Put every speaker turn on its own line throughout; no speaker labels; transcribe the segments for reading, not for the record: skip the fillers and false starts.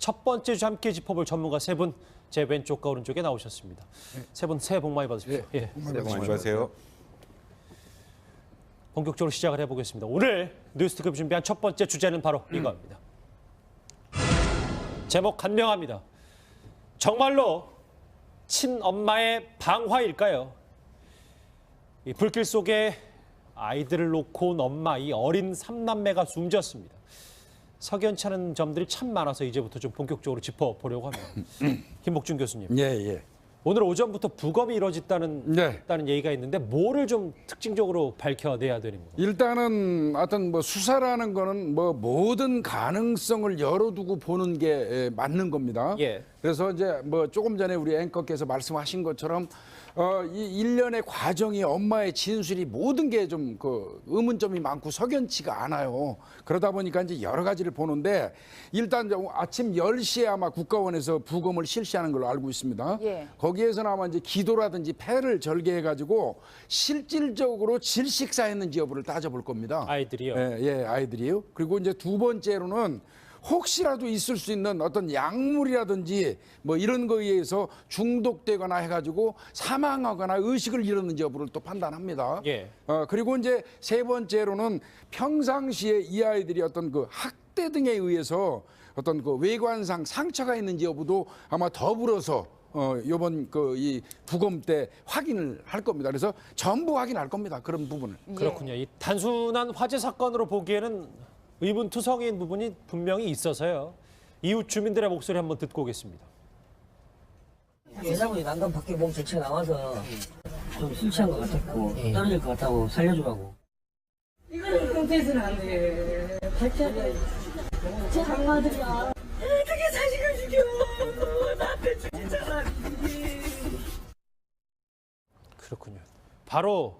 첫 번째 주 함께 짚어볼 전문가 세 분 제 왼쪽과 오른쪽에 나오셨습니다. 세 분 새해 복 많이 받으십시오.
새해 복 많이 받으세요.
본격적으로 시작을 해보겠습니다. 오늘 뉴스특급 준비한 첫 번째 주제는 바로 이거입니다. 제목 간명합니다. 정말로 친엄마의 방화일까요? 이 불길 속에 아이들을 놓고 온 엄마, 이 어린 삼남매가 숨졌습니다. 석연치 않은 점들이 참 많아서 이제부터 좀 본격적으로 짚어보려고 합니다. 김복준 교수님.
예.
오늘 오전부터 부검이 이뤄졌다는
네.
얘기가 있는데 뭐를 좀 특징적으로 밝혀내야 되는 건가요?
일단은 어떤 뭐 수사라는 거는 뭐 모든 가능성을 열어두고 보는 게 맞는 겁니다.
예.
그래서 이제 뭐 조금 전에 우리 앵커께서 말씀하신 것처럼 이 일련의 과정이 엄마의 진술이 모든 게 좀 그 의문점이 많고 석연치가 않아요. 그러다 보니까 이제 여러 가지를 보는데 일단 아침 10시에 아마 국가원에서 부검을 실시하는 걸로 알고 있습니다.
예.
거기에서는 아마 이제 기도라든지 폐를 절개해가지고 실질적으로 질식사했는지 여부를 따져볼 겁니다.
아이들이요?
예, 아이들이요. 그리고 이제 두 번째로는 혹시라도 있을 수 있는 어떤 약물이라든지 뭐 이런 거에 의해서 중독되거나 해가지고 사망하거나 의식을 잃었는지 여부를 또 판단합니다.
예.
그리고 이제 세 번째로는 평상시에 이 아이들이 어떤 그 학대 등에 의해서 어떤 그 외관상 상처가 있는지 여부도 아마 더불어서 요번 그 이 부검 때 확인을 할 겁니다. 그래서 전부 확인할 겁니다. 그런 부분을.
그렇군요. 이 단순한 화재 사건으로 보기에는 의문투성인 부분이 분명히 있어서요. 이웃 주민들의 목소리 한번 듣고 오겠습니다.
여자분이 난간 밖에 몸 자체가 나와서 좀 술 취한 것 같았고 떨어질 것 같다고 살려주라고.
이거는 경찰서는 안 돼. 발차기. 제 강아들이야. 어떻게 자식을 죽여. 나한테 죽인 사람이.
그렇군요. 바로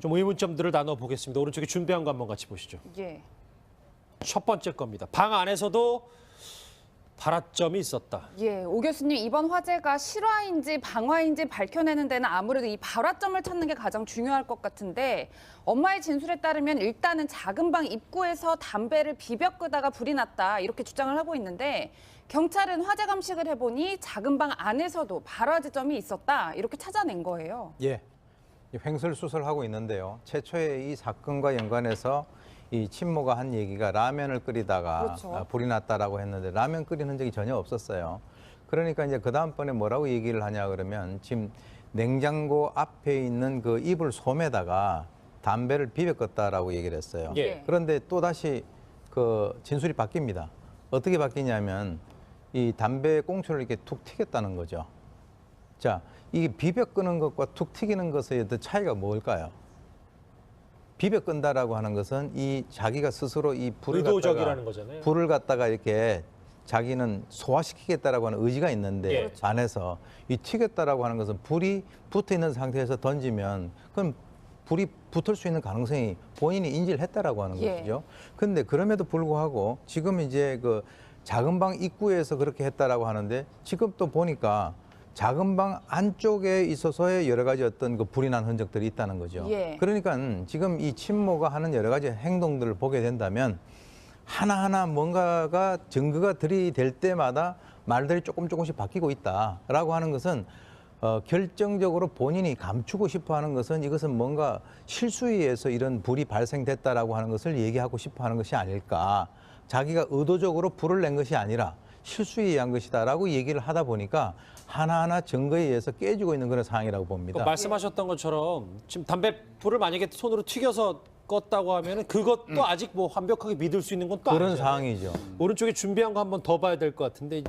좀 의문점들을 나눠보겠습니다. 오른쪽에 준비한 거 한번 같이 보시죠.
예.
첫 번째 겁니다. 방 안에서도 발화점이 있었다.
예, 오 교수님 이번 화재가 실화인지 방화인지 밝혀내는 데는 아무래도 이 발화점을 찾는 게 가장 중요할 것 같은데 엄마의 진술에 따르면 일단은 작은 방 입구에서 담배를 비벼 끄다가 불이 났다 이렇게 주장을 하고 있는데 경찰은 화재 감식을 해보니 작은 방 안에서도 발화 지점이 있었다 이렇게 찾아낸 거예요.
예, 횡설수설을 하고 있는데요. 최초에 이 사건과 연관해서 이 친모가 한 얘기가 라면을 끓이다가
그렇죠.
불이 났다라고 했는데 라면 끓이는 흔적이 전혀 없었어요. 그러니까 이제 그 다음번에 뭐라고 얘기를 하냐 그러면 지금 냉장고 앞에 있는 그 이불 솜에다가 담배를 비벼 껐다라고 얘기를 했어요.
예.
그런데 또 다시 그 진술이 바뀝니다. 어떻게 바뀌냐면 이 담배 꽁초를 이렇게 툭 튀겼다는 거죠. 자, 이게 비벼 끄는 것과 툭 튀기는 것의 차이가 뭘까요? 비벼 끈다라고 하는 것은 이 자기가 스스로 이
의도적이라는 거잖아요.
불을 갖다가 이렇게 자기는 소화시키겠다라고 하는 의지가 있는데
예.
안에서 이 튀겼다라고 하는 것은 불이 붙어 있는 상태에서 던지면 그럼 불이 붙을 수 있는 가능성이 본인이 인지를 했다라고 하는
예.
것이죠. 그런데 그럼에도 불구하고 지금 이제 그 작은 방 입구에서 그렇게 했다라고 하는데 지금 또 보니까 작은 방 안쪽에 있어서의 여러 가지 어떤 그 불이 난 흔적들이 있다는 거죠.
예.
그러니까 지금 이 친모가 하는 여러 가지 행동들을 보게 된다면 하나하나 뭔가가 증거가 들이댈 때마다 말들이 조금씩 바뀌고 있다라고 하는 것은 결정적으로 본인이 감추고 싶어 하는 것은 이것은 뭔가 실수에 의해서 이런 불이 발생됐다라고 하는 것을 얘기하고 싶어 하는 것이 아닐까. 자기가 의도적으로 불을 낸 것이 아니라 실수에 의한 것이다라고 얘기를 하다 보니까 하나하나 증거에 의해서 깨지고 있는 그런 상황이라고 봅니다.
말씀하셨던 것처럼 지금 담배 불을 만약에 손으로 튀겨서 껐다고 하면은 그것도 아직 뭐 완벽하게 믿을 수 있는 건 또
그런
아니잖아요.
상황이죠.
오른쪽에 준비한 거 한번 더 봐야 될 것 같은데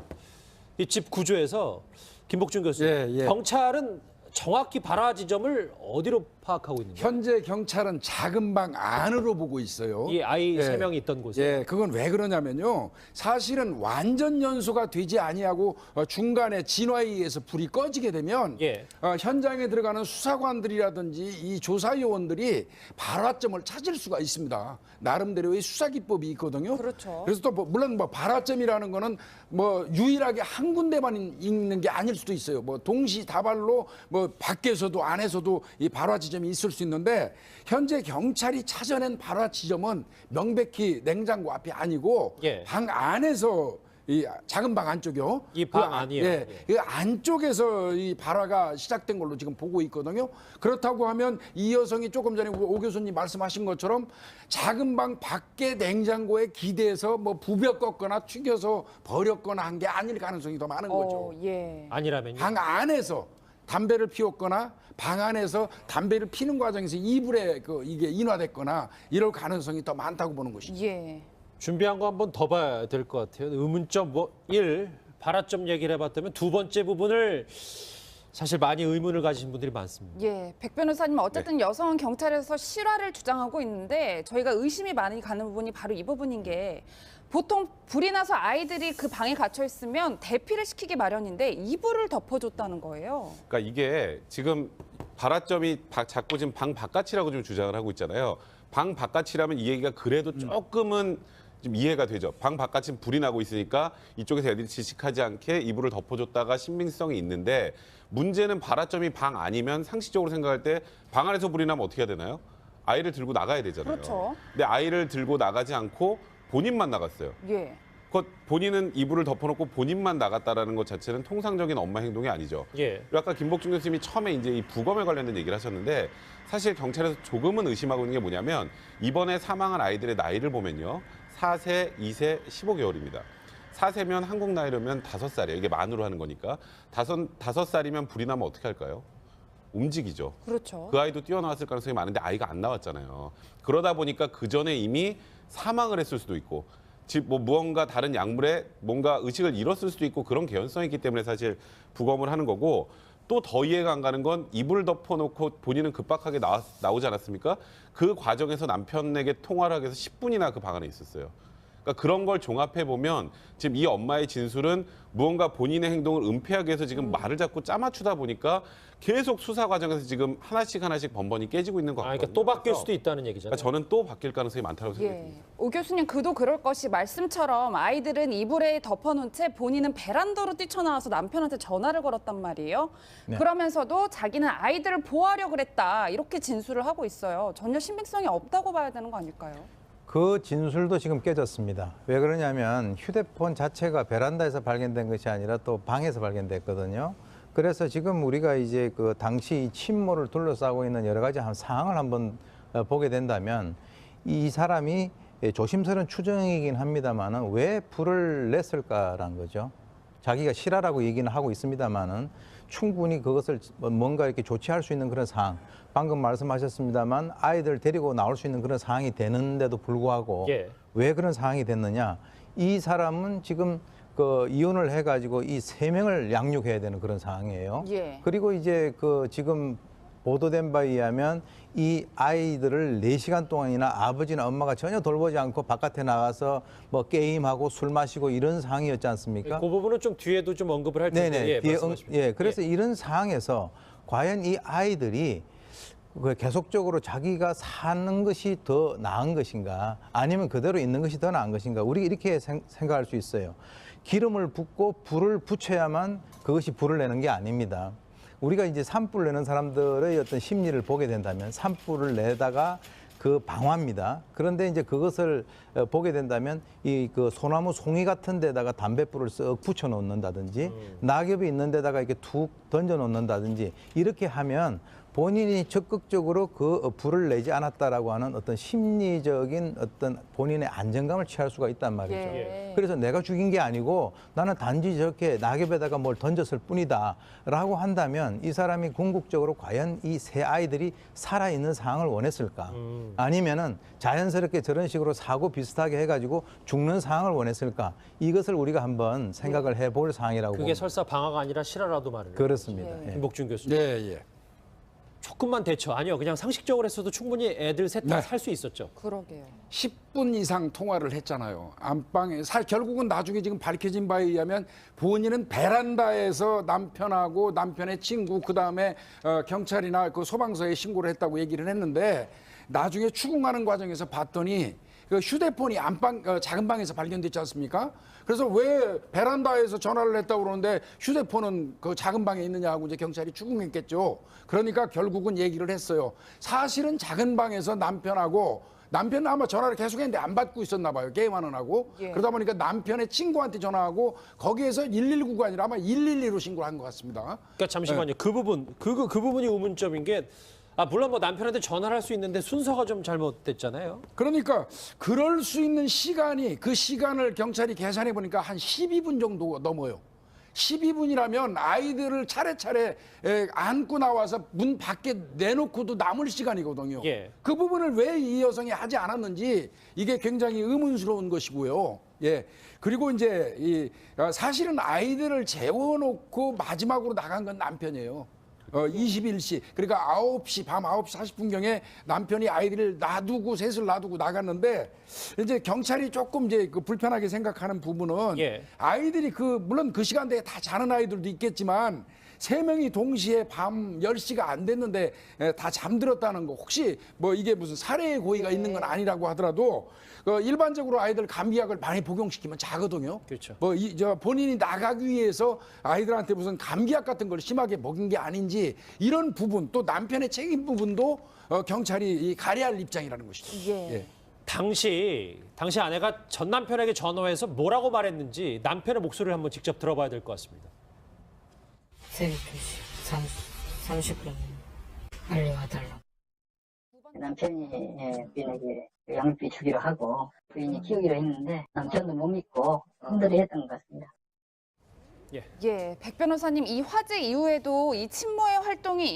이 집 구조에서 김복준 교수님,
예.
경찰은 정확히 발화 지점을 어디로 파악하고 있는 거예요?
현재 경찰은 작은 방 안으로 보고 있어요.
이 아이
예.
세 명이 있던 곳에.
예, 그건 왜 그러냐면요. 사실은 완전 연소가 되지 아니하고 중간에 진화에 의해서 불이 꺼지게 되면
예.
현장에 들어가는 수사관들이라든지 이 조사요원들이 발화점을 찾을 수가 있습니다. 나름대로의 수사 기법이 있거든요.
그렇죠.
그래서 또 물론 뭐 발화점이라는 거는 뭐 유일하게 한 군데만 있는 게 아닐 수도 있어요. 뭐 동시다발로 뭐 밖에서도 안에서도 이 발화 지점이 있을 수 있는데 현재 경찰이 찾아낸 발화 지점은 명백히 냉장고 앞이 아니고
예.
방 안에서 이 작은 방 안쪽이요.
이 방
그
안이요.
예, 그 안쪽에서 이 발화가 시작된 걸로 지금 보고 있거든요. 그렇다고 하면 이 여성이 조금 전에 우리 오 교수님 말씀하신 것처럼 작은 방 밖에 냉장고에 기대서 뭐 부벼 꺾거나 튀겨서 버렸거나 한 게 아닐 가능성이 더 많은 거죠.
예.
아니라면요?
방 안에서 담배를 피웠거나 방 안에서 담배를 피는 과정에서 이불에 이게 인화됐거나 이럴 가능성이 더 많다고 보는 것이죠.
예.
준비한 거 한번 더 봐야 될 것 같아요. 의문점 1, 발화점 얘기를 해봤다면 두 번째 부분을 사실 많이 의문을 가지신 분들이 많습니다.
예, 백 변호사님 어쨌든 여성은 경찰에서 실화를 주장하고 있는데 저희가 의심이 많이 가는 부분이 바로 이 부분인 게 보통 불이 나서 아이들이 그 방에 갇혀 있으면 대피를 시키기 마련인데 이불을 덮어줬다는 거예요.
그러니까 이게 지금 발화점이 자꾸 지금 방 바깥이라고 좀 주장을 하고 있잖아요. 방 바깥이라면 이 얘기가 그래도 조금은 좀 이해가 되죠. 방 바깥은 불이 나고 있으니까 이쪽에서 애들이 질식하지 않게 이불을 덮어줬다가 신빙성이 있는데 문제는 발화점이 방 안이면 상식적으로 생각할 때 방 안에서 불이 나면 어떻게 해야 되나요? 아이를 들고 나가야 되잖아요.
그렇죠.
근데 아이를 들고 나가지 않고 본인만 나갔어요.
예.
본인은 이불을 덮어놓고 본인만 나갔다라는 것 자체는 통상적인 엄마 행동이 아니죠.
예.
그리고 아까 김복준 교수님이 처음에 이제 이 부검에 관련된 얘기를 하셨는데 사실 경찰에서 조금은 의심하고 있는 게 뭐냐면 이번에 사망한 아이들의 나이를 보면요. 4세, 2세, 15개월입니다. 4세면 한국 나이로면 5살이에요. 이게 만으로 하는 거니까. 5살이면 불이 나면 어떻게 할까요? 움직이죠.
그렇죠.
그 아이도 뛰어나왔을 가능성이 많은데 아이가 안 나왔잖아요. 그러다 보니까 그 전에 이미 사망을 했을 수도 있고 즉 뭐 무언가 다른 약물에 뭔가 의식을 잃었을 수도 있고 그런 개연성이 있기 때문에 사실 부검을 하는 거고 또 더 이해가 안 가는 건 이불을 덮어놓고 본인은 급박하게 나오지 않았습니까? 그 과정에서 남편에게 통화를 하기 위해서 10분이나 그 방 안에 있었어요. 그러니까 그런 걸 종합해 보면 지금 이 엄마의 진술은 무언가 본인의 행동을 은폐하기 위해서 지금 말을 자꾸 짜맞추다 보니까 계속 수사 과정에서 지금 하나씩 번번이 깨지고 있는 것 같거든요.
그러니까 또 바뀔 수도 있다는 얘기잖아요.
그러니까 저는 또 바뀔 가능성이 많다고 생각이
예.
듭니다.
오 교수님 그도 그럴 것이 말씀처럼 아이들은 이불에 덮어놓은 채 본인은 베란다로 뛰쳐나와서 남편한테 전화를 걸었단 말이에요.
네.
그러면서도 자기는 아이들을 보호하려고 그랬다 이렇게 진술을 하고 있어요. 전혀 신빙성이 없다고 봐야 되는 거 아닐까요?
그 진술도 지금 깨졌습니다. 왜 그러냐면 휴대폰 자체가 베란다에서 발견된 것이 아니라 또 방에서 발견됐거든요. 그래서 지금 우리가 이제 그 당시 침모를 둘러싸고 있는 여러 가지 상황을 한번 보게 된다면 이 사람이 조심스러운 추정이긴 합니다만은 왜 불을 냈을까라는 거죠. 자기가 실화라고 얘기는 하고 있습니다만은 충분히 그것을 뭔가 이렇게 조치할 수 있는 그런 상황. 방금 말씀하셨습니다만 아이들 데리고 나올 수 있는 그런 상황이 되는데도 불구하고
예.
왜 그런 상황이 됐느냐? 이 사람은 지금 그 이혼을 해가지고 이 3명을 양육해야 되는 그런 상황이에요.
예.
그리고 이제 그 지금 보도된 바에 의하면 이 아이들을 4시간 동안이나 아버지나 엄마가 전혀 돌보지 않고 바깥에 나가서 뭐 게임하고 술 마시고 이런 상황이었지 않습니까?
그 부분은 좀 뒤에도 좀 언급을 할 텐데.
네네.
예, 말씀하십시오.
그래서 이런 상황에서 과연 이 아이들이 계속적으로 자기가 사는 것이 더 나은 것인가 아니면 그대로 있는 것이 더 나은 것인가 우리 이렇게 생각할 수 있어요. 기름을 붓고 불을 붙여야만 그것이 불을 내는 게 아닙니다. 우리가 이제 산불을 내는 사람들의 어떤 심리를 보게 된다면 산불을 내다가 그 방화입니다. 그런데 이제 그것을 보게 된다면 이 그 소나무 송이 같은 데다가 담뱃불을 쓱 붙여 놓는다든지 낙엽이 있는 데다가 이렇게 툭 던져 놓는다든지 이렇게 하면 본인이 적극적으로 그 불을 내지 않았다라고 하는 어떤 심리적인 어떤 본인의 안정감을 취할 수가 있단 말이죠.
예.
그래서 내가 죽인 게 아니고 나는 단지 저렇게 낙엽에다가 뭘 던졌을 뿐이다라고 한다면 이 사람이 궁극적으로 과연 이 세 아이들이 살아있는 상황을 원했을까? 아니면은 자연스럽게 저런 식으로 사고 비슷하게 해가지고 죽는 상황을 원했을까? 이것을 우리가 한번 생각을 해볼 상황이라고
그게
봅니다.
설사 방화가 아니라 실화라도 말이에요.
그렇습니다.
예.
예.
김복준 교수님.
네, 예.
조금만 대처. 아니요. 그냥 상식적으로 했어도 충분히 애들 셋 다
네.
살 수 있었죠.
그러게요.
10분 이상 통화를 했잖아요. 안방에 결국은 나중에 지금 밝혀진 바에 의하면 본인은 베란다에서 남편하고 남편의 친구 그다음에 경찰이나 그 소방서에 신고를 했다고 얘기를 했는데 나중에 추궁하는 과정에서 봤더니 그 휴대폰이 작은 방에서 발견됐지 않습니까? 그래서 왜 베란다에서 전화를 했다고 그러는데 휴대폰은 그 작은 방에 있느냐고 이제 경찰이 추궁했겠죠. 그러니까 결국은 얘기를 했어요. 사실은 작은 방에서 남편하고 남편은 아마 전화를 계속했는데 안 받고 있었나 봐요. 게임하는 하고.
예.
그러다 보니까 남편의 친구한테 전화하고 거기에서 119가 아니라 아마 112로 신고를 한 것 같습니다.
그러니까 잠시만요. 그 부분이 의문점인 게 물론 뭐 남편한테 전화를 할 수 있는데 순서가 좀 잘못됐잖아요.
그러니까 그럴 수 있는 시간이 그 시간을 경찰이 계산해 보니까 한 12분 정도 넘어요. 12분이라면 아이들을 차례차례 안고 나와서 문 밖에 내놓고도 남을 시간이거든요.
예.
그 부분을 왜 이 여성이 하지 않았는지 이게 굉장히 의문스러운 것이고요. 예. 그리고 이제 사실은 아이들을 재워놓고 마지막으로 나간 건 남편이에요. 21시 그러니까 9시 밤 9시 40분경에 남편이 아이들을 놔두고 셋을 놔두고 나갔는데 이제 경찰이 조금 이제 그 불편하게 생각하는 부분은
예.
아이들이 물론 그 시간대에 다 자는 아이들도 있겠지만 3명이 동시에 밤 10시가 안 됐는데 다 잠들었다는 거 혹시 뭐 이게 무슨 살해의 고의가 있는 건 아니라고 하더라도 일반적으로 아이들 감기약을 많이 복용시키면 자거든요.
그렇죠.
본인이 나가기 위해서 아이들한테 무슨 감기약 같은 걸 심하게 먹인 게 아닌지 이런 부분 또 남편의 책임 부분도 경찰이 가려할 입장이라는 것이죠.
예.
당시 아내가 전 남편에게 전화해서 뭐라고 말했는지 남편의 목소리를 한번 직접 들어봐야 될 것 같습니다.
새벽 2시 30분 빨리 와달라고.
남편이 부인에게 양육비 주기로 하고 부인이 키우기로 했는데 남편도 못 믿고 흔들이 했던 것 같습니다.
예, 백 변호사님, 이 화재 이후에도 이 친모의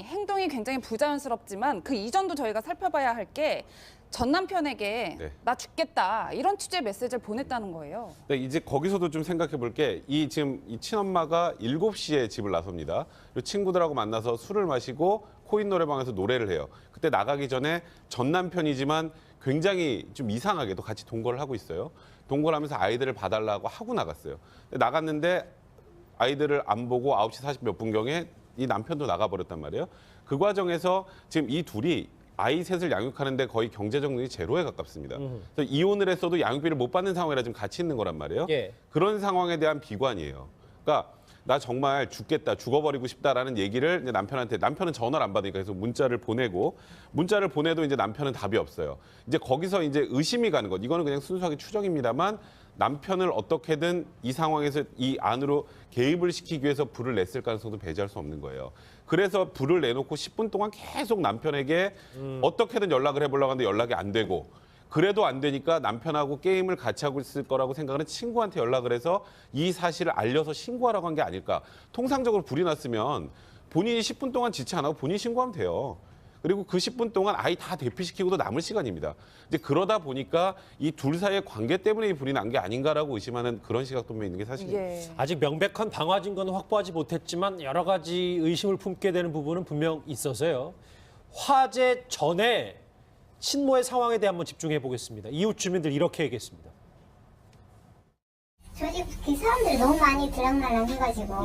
행동이 굉장히 부자연스럽지만 그 이전도 저희가 살펴봐야 할 게 전 남편에게
네.
나 죽겠다 이런 취지의 메시지를 보냈다는 거예요.
네, 이제 거기서도 좀 생각해 볼 게 지금 이 친엄마가 7시에 집을 나섭니다. 그리고 친구들하고 만나서 술을 마시고 코인 노래방에서 노래를 해요. 그때 나가기 전에 전 남편이지만 굉장히 좀 이상하게도 같이 동거를 하고 있어요. 동거를 하면서 아이들을 봐달라고 하고 나갔어요. 근데 나갔는데 아이들을 안 보고 9시 40 몇 분경에 이 남편도 나가버렸단 말이에요. 그 과정에서 지금 이 둘이 아이 셋을 양육하는데 거의 경제적 능력이 제로에 가깝습니다. 그래서 이혼을 했어도 양육비를 못 받는 상황이라 지금 같이 있는 거란 말이에요.
예.
그런 상황에 대한 비관이에요. 그러니까 나 정말 죽겠다, 죽어버리고 싶다라는 얘기를 이제 남편은 전화를 안 받으니까 계속 문자를 보내도 이제 남편은 답이 없어요. 이제 거기서 이제 의심이 가는 것. 이거는 그냥 순수하게 추정입니다만 남편을 어떻게든 이 상황에서 이 안으로 개입을 시키기 위해서 불을 냈을 가능성도 배제할 수 없는 거예요. 그래서 불을 내놓고 10분 동안 계속 남편에게 어떻게든 연락을 해보려고 하는데 연락이 안 되고 그래도 안 되니까 남편하고 게임을 같이 하고 있을 거라고 생각하는 친구한테 연락을 해서 이 사실을 알려서 신고하라고 한 게 아닐까. 통상적으로 불이 났으면 본인이 10분 동안 지체 안 하고 본인이 신고하면 돼요. 그리고 그 10분 동안 아이 다 대피시키고도 남을 시간입니다. 이제 그러다 보니까 이 둘 사이의 관계 때문에 이 불이 난 게 아닌가라고 의심하는 그런 시각도 있는 게 사실입니다.
예.
아직 명백한 방화 증거는 확보하지 못했지만 여러 가지 의심을 품게 되는 부분은 분명 있어서요. 화재 전에 친모의 상황에 대해 한번 집중해 보겠습니다. 이웃 주민들 이렇게 얘기했습니다.
솔직히 사람들이 너무 많이 들락날락 해가지고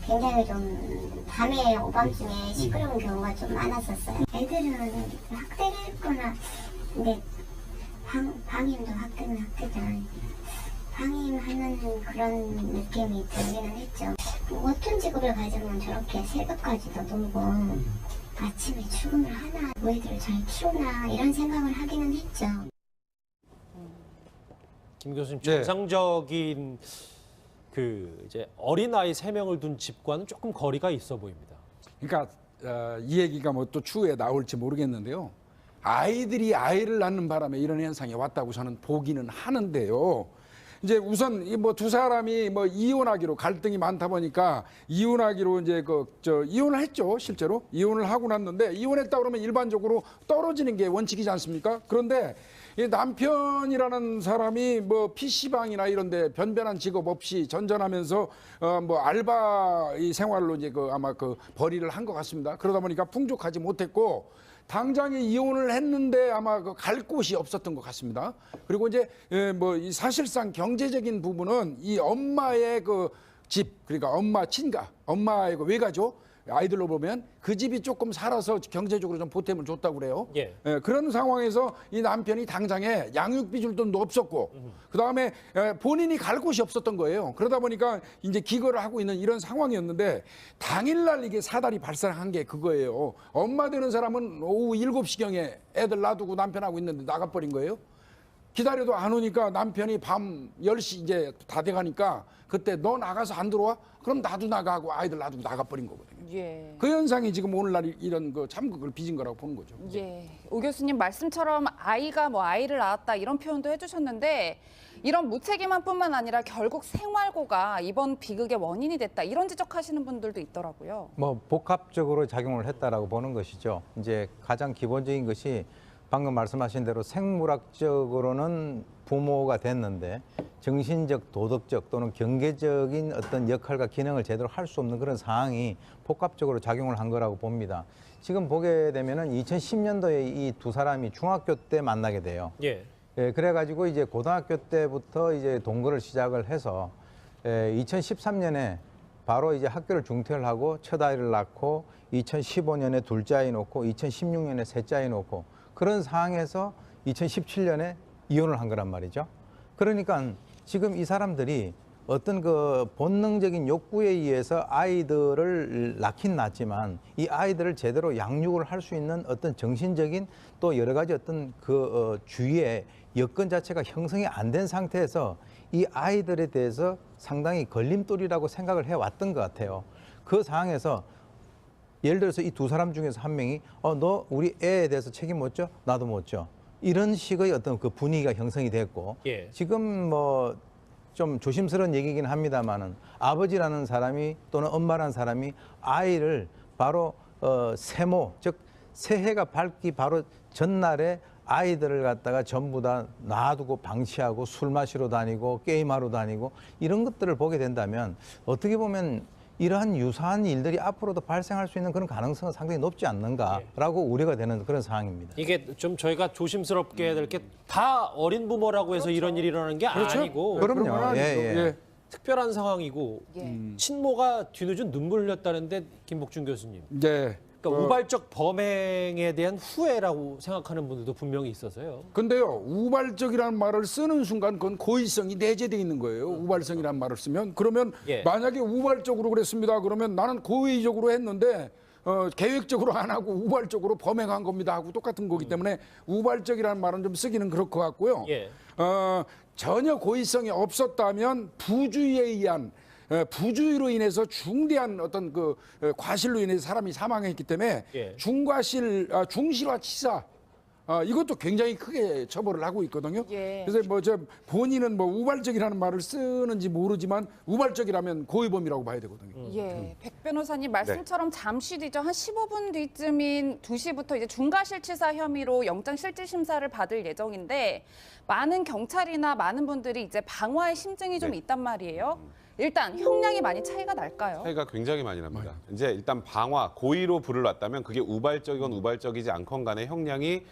굉장히 좀 밤에 오밤중에 시끄러운 경우가 좀 많았었어요. 애들은 학대했거나 근데 방임도 학대는 학대죠. 방임하는 그런 느낌이 들기는 했죠. 뭐 어떤 직업을 가지면 저렇게 새벽까지도 놀고 아침에 출근을 하나, 뭐 애들을 잘 키우나 이런 생각을 하기는 했죠.
김 교수님,
네.
정상적인 이제 어린아이 3명을 둔 집과는 조금 거리가 있어 보입니다.
그러니까 이 얘기가 뭐 또 추후에 나올지 모르겠는데요. 아이들이 아이를 낳는 바람에 이런 현상이 왔다고 저는 보기는 하는데요. 이제 우선 이 뭐 두 사람이 뭐 이혼하기로 갈등이 많다 보니까 이혼하기로 이제 이혼을 했죠. 실제로 이혼을 하고 났는데 이혼했다 그러면 일반적으로 떨어지는 게 원칙이지 않습니까? 그런데 이 남편이라는 사람이 뭐 PC방이나 이런 데 변변한 직업 없이 전전하면서 뭐 알바 이 생활로 이제 아마 벌이를 한 것 같습니다. 그러다 보니까 풍족하지 못했고 당장에 이혼을 했는데 아마 갈 곳이 없었던 것 같습니다. 그리고 이제 뭐 이 사실상 경제적인 부분은 이 엄마의 집, 그러니까 엄마 친가, 엄마의 외가죠. 아이들로 보면 그 집이 조금 살아서 경제적으로 좀 보탬을 줬다고 그래요.
예.
그런 상황에서 이 남편이 당장에 양육비 줄 돈도 없었고 그다음에 본인이 갈 곳이 없었던 거예요. 그러다 보니까 이제 기거를 하고 있는 이런 상황이었는데 당일날 이게 사달이 발생한 게 그거예요. 엄마 되는 사람은 오후 7시경에 애들 놔두고 남편하고 있는데 나가버린 거예요. 기다려도 안 오니까 남편이 밤 10시 이제 다 돼가니까 그때 너 나가서 안 들어와? 그럼 나도 나가고 아이들 놔두고 나가버린 거거든요.
예.
그 현상이 지금 오늘날 이런 그 참극을 빚은 거라고 보는 거죠.
예. 오 교수님 말씀처럼 아이가 뭐 아이를 낳았다 이런 표현도 해주셨는데 이런 무책임함뿐만 아니라 결국 생활고가 이번 비극의 원인이 됐다 이런 지적하시는 분들도 있더라고요.
뭐 복합적으로 작용을 했다라고 보는 것이죠. 이제 가장 기본적인 것이 방금 말씀하신 대로 생물학적으로는 부모가 됐는데 정신적, 도덕적 또는 경제적인 어떤 역할과 기능을 제대로 할 수 없는 그런 상황이 복합적으로 작용을 한 거라고 봅니다. 지금 보게 되면은 2010년도에 이 두 사람이 중학교 때 만나게 돼요.
예.
예, 그래가지고 이제 고등학교 때부터 이제 동거를 시작을 해서 2013년에 바로 이제 학교를 중퇴를 하고 첫 아이를 낳고 2015년에 둘째 아이 놓고 2016년에 셋째 아이 놓고 그런 상황에서 2017년에 이혼을 한 거란 말이죠. 그러니까 지금 이 사람들이 어떤 그 본능적인 욕구에 의해서 아이들을 낳긴 낳지만 이 아이들을 제대로 양육을 할 수 있는 어떤 정신적인 또 여러 가지 어떤 그 주위의 여건 자체가 형성이 안 된 상태에서 이 아이들에 대해서 상당히 걸림돌이라고 생각을 해왔던 것 같아요. 그 상황에서 예를 들어서 이 두 사람 중에서 한 명이 너 우리 애에 대해서 책임 못 져? 나도 못 져. 이런 식의 어떤 그 분위기가 형성이 됐고
예.
지금 뭐 좀 조심스러운 얘기긴 합니다만은 아버지라는 사람이 또는 엄마라는 사람이 아이를 바로 세모 즉 새해가 밝기 바로 전날에 아이들을 갖다가 전부 다 놔두고 방치하고 술 마시러 다니고 게임하러 다니고 이런 것들을 보게 된다면 어떻게 보면 이러한 유사한 일들이 앞으로도 발생할 수 있는 그런 가능성은 상당히 높지 않는가라고 우려가 되는 그런 상황입니다.
이게 좀 저희가 조심스럽게 해야 될 게 다 어린 부모라고 해서 이런 일이 일어나는 게 아니고
그럼요. 예.
특별한 상황이고 친모가 뒤늦은 눈물 흘렸다는데 김복준 교수님.
네.
그러니까 우발적 범행에 대한 후회라고 생각하는 분들도 분명히 있어서요.
근데요, 우발적이라는 말을 쓰는 순간 그건 고의성이 내재되어 있는 거예요. 우발성이라는 말을 쓰면. 그러면
예.
만약에 우발적으로 그랬습니다. 그러면 나는 고의적으로 했는데 계획적으로 안 하고 우발적으로 범행한 겁니다 하고 똑같은 거기 때문에 우발적이라는 말은 좀 쓰기는 그럴 것 같고요.
예.
전혀 고의성이 없었다면 부주의에 의한 부주의로 인해서 중대한 어떤 그 과실로 인해서 사람이 사망했기 때문에
예.
중실화치사 이것도 굉장히 크게 처벌을 하고 있거든요.
예.
그래서 뭐 저 본인은 뭐 우발적이라는 말을 쓰는지 모르지만 우발적이라면 고의범이라고 봐야 되거든요.
예, 백 변호사님 말씀처럼 잠시 뒤죠. 한 15분 뒤쯤인 2시부터 이제 중과실치사 혐의로 영장실질심사를 받을 예정인데 많은 경찰이나 많은 분들이 이제 방화의 심증이 좀 있단 말이에요. 일단 형량이 많이 차이가 날까요?
차이가 굉장히 많이 납니다. 이제 일단 방화, 고의로 불을 놨다면 그게 우발적이건 우발적이지 않건 간에 형량이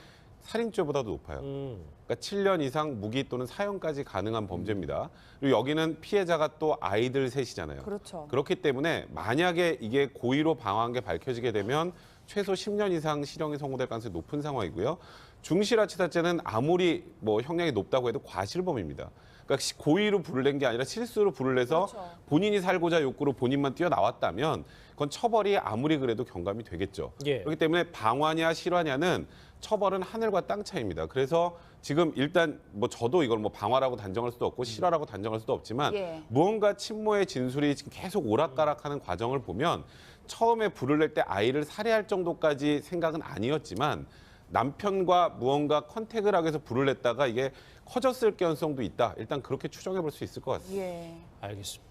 살인죄보다도 높아요. 그러니까 7년 이상 무기 또는 사형까지 가능한 범죄입니다. 그리고 여기는 피해자가 또 아이들 셋이잖아요.
그렇죠.
그렇기 때문에 만약에 이게 고의로 방화한 게 밝혀지게 되면 최소 10년 이상 실형이 선고될 가능성이 높은 상황이고요. 중실화치사죄는 아무리 뭐 형량이 높다고 해도 과실범입니다. 그러니까 고의로 불을 낸 게 아니라 실수로 불을 내서
그렇죠.
본인이 살고자 욕구로 본인만 뛰어나왔다면 그건 처벌이 아무리 그래도 경감이 되겠죠.
예.
그렇기 때문에 방화냐 실화냐는 처벌은 하늘과 땅 차이입니다. 그래서 지금 일단 뭐 저도 이걸 뭐 방화라고 단정할 수도 없고 실화라고 단정할 수도 없지만
예.
무언가 친모의 진술이 지금 계속 오락가락하는 과정을 보면 처음에 불을 낼 때 아이를 살해할 정도까지 생각은 아니었지만 남편과 무언가 컨택을 하기 위해서 불을 냈다가 이게 커졌을 가능성도 있다. 일단 그렇게 추정해 볼 수 있을 것 같습니다.
예.
알겠습니다.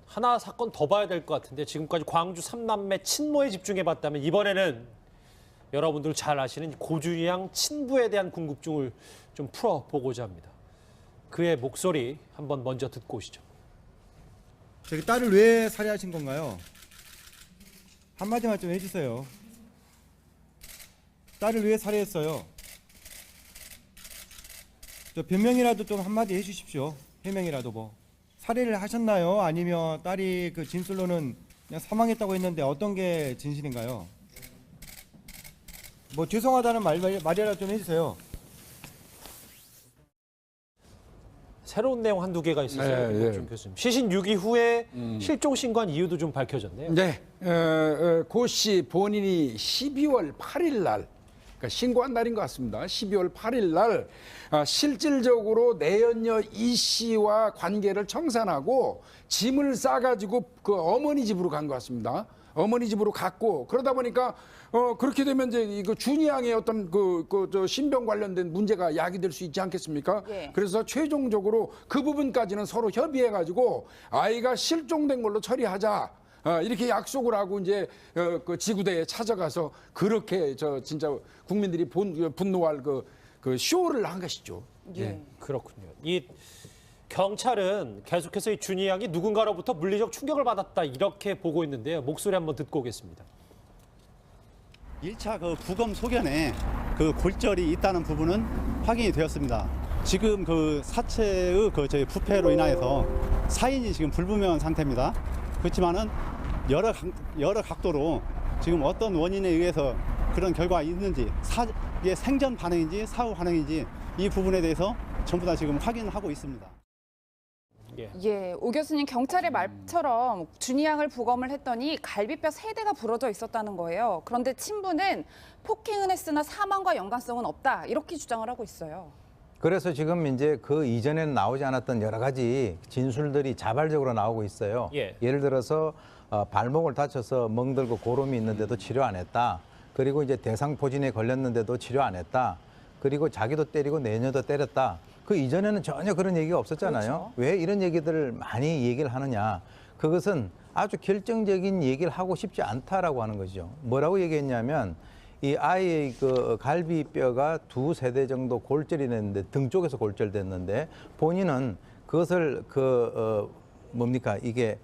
하나 사건 더 봐야 될 것 같은데 지금까지 광주 3남매 친모에 집중해봤다면 이번에는 여러분들 잘 아시는 고준양 친부에 대한 궁금증을 좀 풀어보고자 합니다. 그의 목소리 한번 먼저 듣고 오시죠.
저기 딸을 왜 살해하신 건가요? 한마디만 좀 해주세요. 딸을 왜 살해했어요? 저 변명이라도 좀 한마디 해주십시오. 해명이라도 뭐. 살해를 하셨나요? 아니면 딸이 그 진술로는 그냥 사망했다고 했는데 어떤 게 진실인가요? 뭐 죄송하다는 말이라도 좀 해주세요.
새로운 내용 한두 개가 있어서요.
네,
김복준 교수님. 시신 6위 후에 실종 신고한 이유도 좀 밝혀졌네요.
네, 고 씨 본인이 12월 8일 날, 그러니까 신고한 날인 것 같습니다. 12월 8일 날 실질적으로 내연녀 이 씨와 관계를 청산하고 짐을 싸가지고 그 어머니 집으로 간 것 같습니다. 어머니 집으로 갔고 그러다 보니까 그렇게 되면 이제 이거 준이 양의 어떤 저 신병 관련된 문제가 야기될 수 있지 않겠습니까?
예.
그래서 최종적으로 그 부분까지는 서로 협의해 가지고 아이가 실종된 걸로 처리하자. 이렇게 약속을 하고 이제 그 지구대에 찾아가서 그렇게 저 진짜 국민들이 분노할 그 쇼를 한 것이죠.
예.
그렇군요. 이 경찰은 계속해서 이 준이 양이 누군가로부터 물리적 충격을 받았다 이렇게 보고 있는데요. 목소리 한번 듣고 오겠습니다.
1차 그 부검 소견에 그 골절이 있다는 부분은 확인이 되었습니다. 지금 그 사체의 그 저희 부패로 인하여서 사인이 지금 불분명한 상태입니다. 그렇지만은 여러 각도로 지금 어떤 원인에 의해서 그런 결과가 있는지 이게 생전 반응인지 사후 반응인지 이 부분에 대해서 전부 다 지금 확인하고 있습니다.
예, 오 교수님 경찰의 말처럼 준이 양을 부검을 했더니 갈비뼈 3대가 부러져 있었다는 거예요. 그런데 친부는 폭행은 했으나 사망과 연관성은 없다 이렇게 주장을 하고 있어요.
그래서 지금 이제 그 이전에는 나오지 않았던 여러 가지 진술들이 자발적으로 나오고 있어요. 예를 들어서 발목을 다쳐서 멍들고 고름이 있는데도 치료 안 했다. 그리고 이제 대상포진에 걸렸는데도 치료 안 했다. 그리고 자기도 때리고 내녀도 때렸다. 그 이전에는 전혀 그런 얘기가 없었잖아요.
그렇죠.
왜 이런 얘기들을 많이 얘기를 하느냐. 그것은 아주 결정적인 얘기를 하고 싶지 않다라고 하는 것이죠. 뭐라고 얘기했냐면 이 아이의 그 갈비뼈가 2세대 정도 골절이 됐는데 등 쪽에서 골절됐는데 본인은 그것을 뭡니까 이게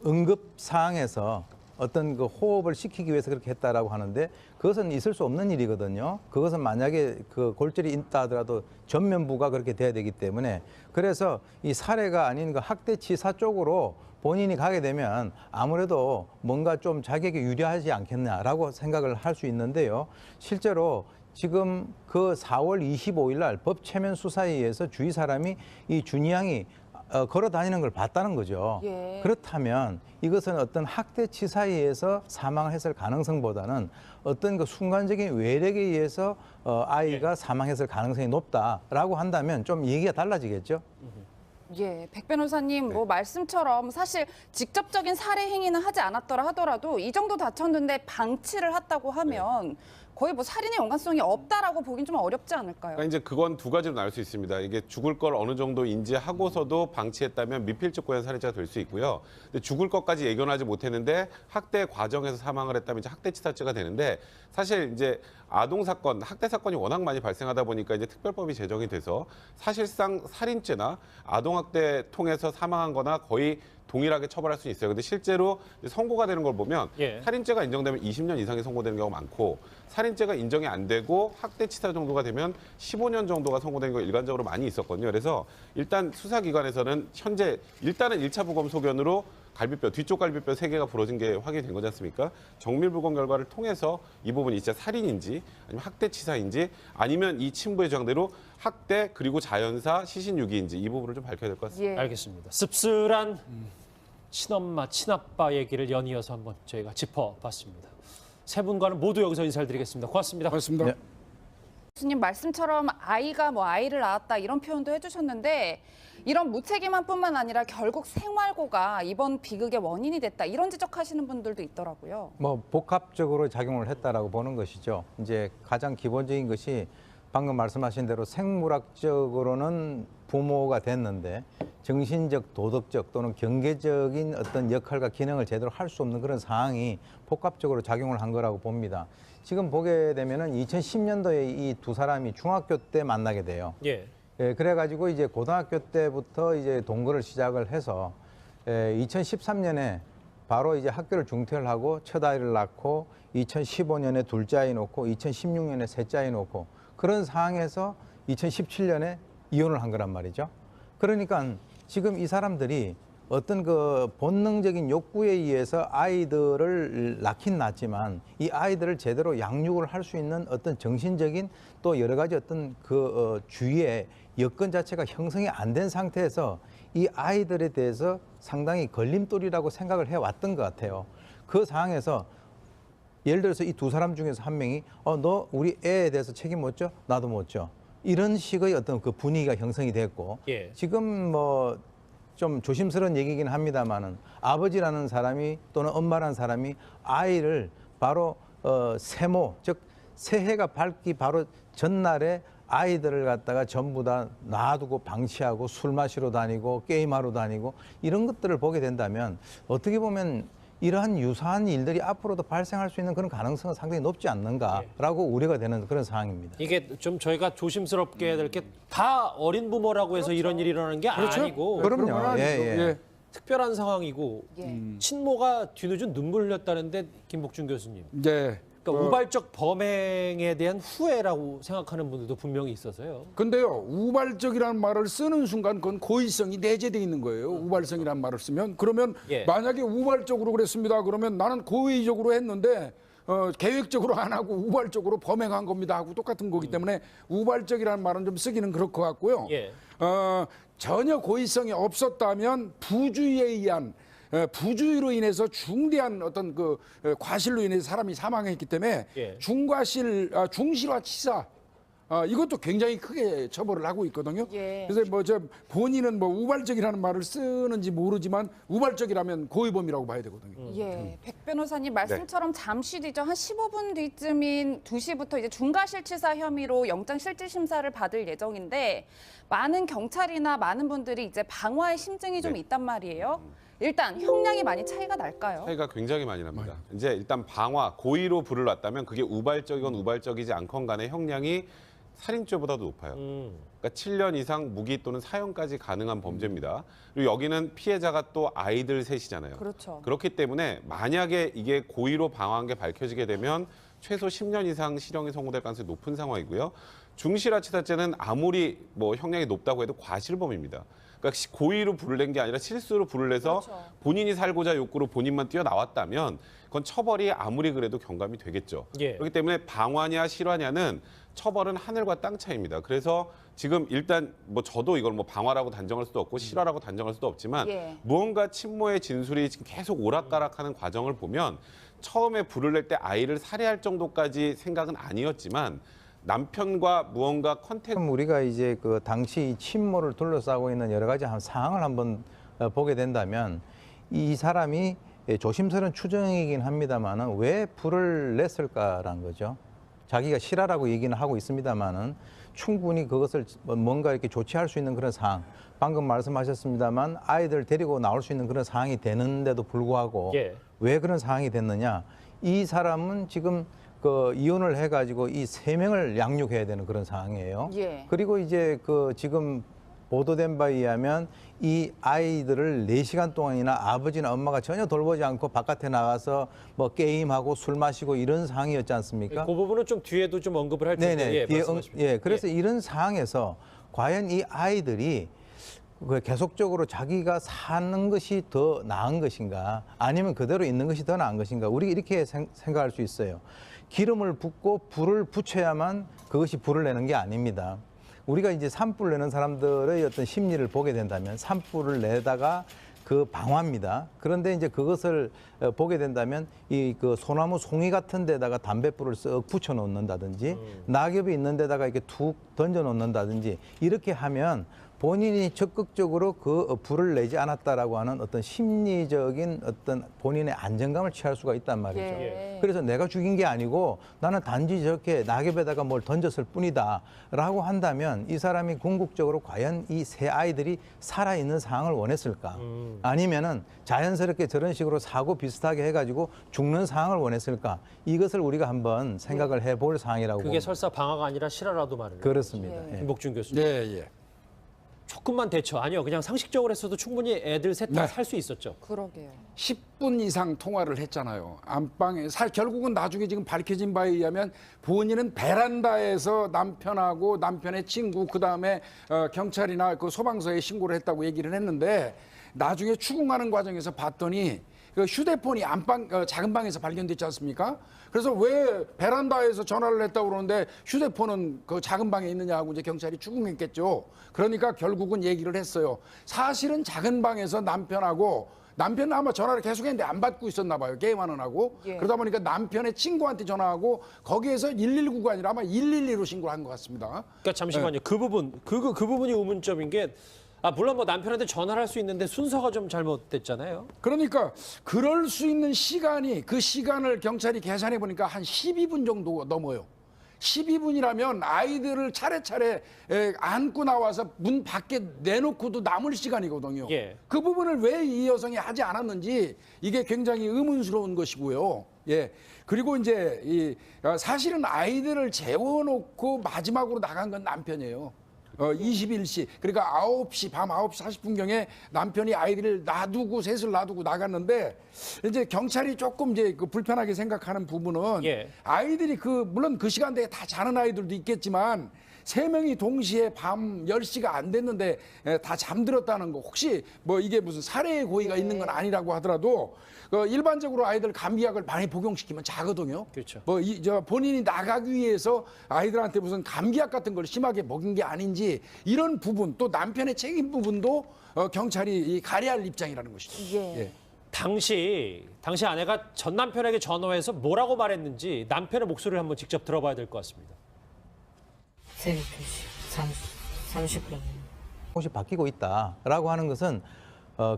응급 상황에서 어떤 그 호흡을 시키기 위해서 그렇게 했다라고 하는데 그것은 있을 수 없는 일이거든요. 그것은 만약에 그 골절이 있다 하더라도 전면부가 그렇게 돼야 되기 때문에 그래서 이 살해가 아닌 그 학대치사 쪽으로 본인이 가게 되면 아무래도 뭔가 좀 자격이 유리하지 않겠냐라고 생각을 할 수 있는데요. 실제로 지금 그 4월 25일 날 법 최면 수사에 의해서 주위 사람이 이 준이 양이 걸어 다니는 걸 봤다는 거죠.
예.
그렇다면 이것은 어떤 학대치사에 의해서 사망했을 가능성보다는 어떤 그 순간적인 외력에 의해서 아이가 사망했을 가능성이 높다라고 한다면 좀 얘기가 달라지겠죠.
예, 백 변호사님 뭐 말씀처럼 사실 직접적인 살해 행위는 하지 않았더라 하더라도 이 정도 다쳤는데 방치를 했다고 하면 거의 뭐 살인의 연관성이 없다라고 보긴 좀 어렵지 않을까요?
그러니까 이제 그건 두 가지로 나눌 수 있습니다. 이게 죽을 걸 어느 정도 인지하고서도 방치했다면 미필적 고의한 살인자가 될 수 있고요. 근데 죽을 것까지 예견하지 못했는데 학대 과정에서 사망을 했다면 이제 학대치사죄가 되는데 사실 이제 아동 사건, 학대 사건이 워낙 많이 발생하다 보니까 이제 특별법이 제정이 돼서 사실상 살인죄나 아동 학대 통해서 사망한거나 거의 동일하게 처벌할 수 있어요. 근데 실제로 선고가 되는 걸 보면 살인죄가 인정되면 20년 이상이 선고되는 경우가 많고 살인죄가 인정이 안 되고 학대치사 정도가 되면 15년 정도가 선고되는 경우가 일반적으로 많이 있었거든요. 그래서 일단 수사기관에서는 현재 일단은 1차 부검 소견으로 갈비뼈, 뒤쪽 갈비뼈 3개가 부러진 게 확인이 된 거지 않습니까? 정밀 부검 결과를 통해서 이 부분이 진짜 살인인지 아니면 학대치사인지 아니면 이 친부의 주장대로 학대 그리고 자연사 시신유기인지 이 부분을 좀 밝혀야 될 것 같습니다.
알겠습니다. 씁쓸한 친엄마, 친아빠 얘기를 연이어서 한번 저희가 짚어봤습니다. 세 분과는 모두 여기서 인사를 드리겠습니다. 고맙습니다.
고맙습니다.
교수님 말씀처럼 아이가 뭐 아이를 낳았다 이런 표현도 해주셨는데 이런 무책임한 뿐만 아니라 결국 생활고가 이번 비극의 원인이 됐다 이런 지적하시는 분들도 있더라고요.
뭐 복합적으로 작용을 했다라고 보는 것이죠. 이제 가장 기본적인 것이 방금 말씀하신 대로 생물학적으로는 부모가 됐는데 정신적, 도덕적 또는 경계적인 어떤 역할과 기능을 제대로 할 수 없는 그런 상황이 복합적으로 작용을 한 거라고 봅니다. 지금 보게 되면은 2010년도에 이 두 사람이 중학교 때 만나게 돼요. 그래가지고 이제 고등학교 때부터 이제 동거를 시작을 해서 2013년에 바로 이제 학교를 중퇴를 하고 첫 아이를 낳고 2015년에 둘째 아이 놓고 2016년에 셋째 아이 놓고 그런 상황에서 2017년에 이혼을 한 거란 말이죠. 그러니까 지금 이 사람들이 어떤 그 본능적인 욕구에 의해서 아이들을 낳긴 낳지만 이 아이들을 제대로 양육을 할 수 있는 어떤 정신적인 또 여러 가지 어떤 그 주위의 여건 자체가 형성이 안 된 상태에서 이 아이들에 대해서 상당히 걸림돌이라고 생각을 해왔던 것 같아요. 그 상황에서 예를 들어서 이 두 사람 중에서 한 명이 너 우리 애에 대해서 책임 못 져? 나도 못 져. 이런 식의 어떤 그 분위기가 형성이 됐고
예.
지금 뭐 좀 조심스러운 얘기긴 합니다만은 아버지라는 사람이 또는 엄마라는 사람이 아이를 바로 세모 즉 새해가 밝기 바로 전날에 아이들을 갖다가 전부 다 놔두고 방치하고 술 마시러 다니고 게임하러 다니고 이런 것들을 보게 된다면 어떻게 보면 이러한 유사한 일들이 앞으로도 발생할 수 있는 그런 가능성은 상당히 높지 않는가라고 우려가 되는 그런 상황입니다.
이게 좀 저희가 조심스럽게 해야 될 게 다 어린 부모라고 해서 이런 일이 일어나는 게 아니고
그럼요. 예.
특별한 상황이고 친모가 뒤늦은 눈물 흘렸다는데 김복준 교수님.
네.
그러니까 우발적 범행에 대한 후회라고 생각하는 분들도 분명히 있어서요.
근데요, 우발적이라는 말을 쓰는 순간 그건 고의성이 내재되어 있는 거예요. 우발성이라는 말을 쓰면. 그러면
예.
만약에 우발적으로 그랬습니다. 그러면 나는 고의적으로 했는데 계획적으로 안 하고 우발적으로 범행한 겁니다 하고 똑같은 거기 때문에 우발적이라는 말은 좀 쓰기는 그럴 것 같고요.
예.
전혀 고의성이 없었다면 부주의에 의한 부주의로 인해서 중대한 어떤 그 과실로 인해서 사람이 사망했기 때문에
예.
중실화치사 이것도 굉장히 크게 처벌을 하고 있거든요.
예.
그래서 뭐 저 본인은 뭐 우발적이라는 말을 쓰는지 모르지만 우발적이라면 고의범이라고 봐야 되거든요.
예, 백 변호사님 말씀처럼 잠시 뒤죠. 한 15분 뒤쯤인 2시부터 이제 중과실치사 혐의로 영장실질심사를 받을 예정인데 많은 경찰이나 많은 분들이 이제 방화의 심증이 좀 있단 말이에요. 일단 형량이 많이 차이가 날까요?
차이가 굉장히 많이 납니다. 이제 일단 방화, 고의로 불을 놨다면 그게 우발적이건 우발적이지 않건 간에 형량이 살인죄보다도 높아요. 그러니까 7년 이상 무기 또는 사형까지 가능한 범죄입니다. 그리고 여기는 피해자가 또 아이들 셋이잖아요.
그렇죠.
그렇기 때문에 만약에 이게 고의로 방화한 게 밝혀지게 되면 최소 10년 이상 실형이 선고될 가능성이 높은 상황이고요. 중실화치사죄는 아무리 뭐 형량이 높다고 해도 과실범입니다. 그러니까 고의로 불을 낸 게 아니라 실수로 불을 내서
그렇죠.
본인이 살고자 욕구로 본인만 뛰어나왔다면 그건 처벌이 아무리 그래도 경감이 되겠죠.
예.
그렇기 때문에 방화냐 실화냐는 처벌은 하늘과 땅 차이입니다. 그래서 지금 일단 뭐 저도 이걸 뭐 방화라고 단정할 수도 없고 실화라고 단정할 수도 없지만
예.
무언가 친모의 진술이 지금 계속 오락가락하는 과정을 보면 처음에 불을 낼 때 아이를 살해할 정도까지 생각은 아니었지만 남편과 무언가 컨택
우리가 이제 그 당시 친모를 둘러싸고 있는 여러 가지 상황을 한번 보게 된다면 이 사람이 조심스러운 추정이긴 합니다만은 왜 불을 냈을까라는 거죠. 자기가 실화라고 얘기는 하고 있습니다만은 충분히 그것을 뭔가 이렇게 조치할 수 있는 그런 상황. 방금 말씀하셨습니다만 아이들 데리고 나올 수 있는 그런 상황이 되는데도 불구하고
예.
왜 그런 상황이 됐느냐? 이 사람은 지금 그 이혼을 해가지고 이 3명을 양육해야 되는 그런 상황이에요.
예.
그리고 이제 그 지금 보도된 바에 의하면 이 아이들을 4시간 동안이나 아버지나 엄마가 전혀 돌보지 않고 바깥에 나가서 뭐 게임하고 술 마시고 이런 상황이었지 않습니까?
그 부분은 좀 뒤에도 좀 언급을 할 텐데.
네네.
예,
뒤에
말씀하십시오.
그래서 이런 상황에서 과연 이 아이들이 계속적으로 자기가 사는 것이 더 나은 것인가 아니면 그대로 있는 것이 더 나은 것인가 우리 이렇게 생각할 수 있어요. 기름을 붓고 불을 붙여야만 그것이 불을 내는 게 아닙니다. 우리가 이제 산불 내는 사람들의 어떤 심리를 보게 된다면 산불을 내다가 그 방화입니다. 그런데 이제 그것을 보게 된다면 이 그 소나무 송이 같은 데다가 담뱃불을 쓱 붙여 놓는다든지 낙엽이 있는 데다가 이렇게 툭 던져 놓는다든지 이렇게 하면 본인이 적극적으로 그 불을 내지 않았다라고 하는 어떤 심리적인 어떤 본인의 안정감을 취할 수가 있단 말이죠.
예.
그래서 내가 죽인 게 아니고 나는 단지 저렇게 낙엽에다가 뭘 던졌을 뿐이다라고 한다면 이 사람이 궁극적으로 과연 이 세 아이들이 살아있는 상황을 원했을까? 아니면은 자연스럽게 저런 식으로 사고 비슷하게 해가지고 죽는 상황을 원했을까? 이것을 우리가 한번 생각을 해볼 상황이라고
그게
봅니다.
설사 방화가 아니라 실화라도 말이에요.
그렇습니다.
예.
예.
김복준 교수님.
예.
조금만 대처 아니요. 그냥 상식적으로 했어도 충분히 애들 셋 다 살 수 있었죠.
그러게요.
10분 이상 통화를 했잖아요. 안방에 결국은 나중에 지금 밝혀진 바에 의하면 본인은 베란다에서 남편하고 남편의 친구 그다음에 경찰이나 그 소방서에 신고를 했다고 얘기를 했는데 나중에 추궁하는 과정에서 봤더니 그 휴대폰이 작은 방에서 발견됐지 않습니까? 그래서 왜 베란다에서 전화를 했다고 그러는데 휴대폰은 그 작은 방에 있느냐고 이제 경찰이 추궁했겠죠. 그러니까 결국은 얘기를 했어요. 사실은 작은 방에서 남편은 아마 전화를 계속했는데 안 받고 있었나 봐요. 게임하는 하고.
예.
그러다 보니까 남편의 친구한테 전화하고 거기에서 119가 아니라 아마 112로 신고를 한 것 같습니다.
그러니까 잠시만요. 그 부분이 의문점인 게 물론 뭐 남편한테 전화를 할 수 있는데 순서가 좀 잘못됐잖아요.
그러니까 그럴 수 있는 시간이 그 시간을 경찰이 계산해 보니까 한 12분 정도 넘어요. 12분이라면 아이들을 차례차례 안고 나와서 문 밖에 내놓고도 남을 시간이거든요.
예.
그 부분을 왜 이 여성이 하지 않았는지 이게 굉장히 의문스러운 것이고요. 예. 그리고 이제 사실은 아이들을 재워놓고 마지막으로 나간 건 남편이에요. 21시 그러니까 밤 9시 40분경에 남편이 아이들을 셋을 놔두고 나갔는데 이제 경찰이 조금 이제 그 불편하게 생각하는 부분은
예.
아이들이 물론 그 시간대에 다 자는 아이들도 있겠지만 3명이 동시에 밤 10시가 안 됐는데 다 잠들었다는 거 혹시 뭐 이게 무슨 살해의 고의가 있는 건 아니라고 하더라도 일반적으로 아이들 감기약을 많이 복용시키면 자거든요.
그렇죠.
본인이 나가기 위해서 아이들한테 무슨 감기약 같은 걸 심하게 먹인 게 아닌지 이런 부분 또 남편의 책임 부분도 경찰이 가려할 입장이라는 것이죠.
예.
예.
당시 아내가 전 남편에게 전화해서 뭐라고 말했는지 남편의 목소리를 한번 직접 들어봐야 될 것 같습니다.
새벽 2시 30분.
곳이 바뀌고 있다라고 하는 것은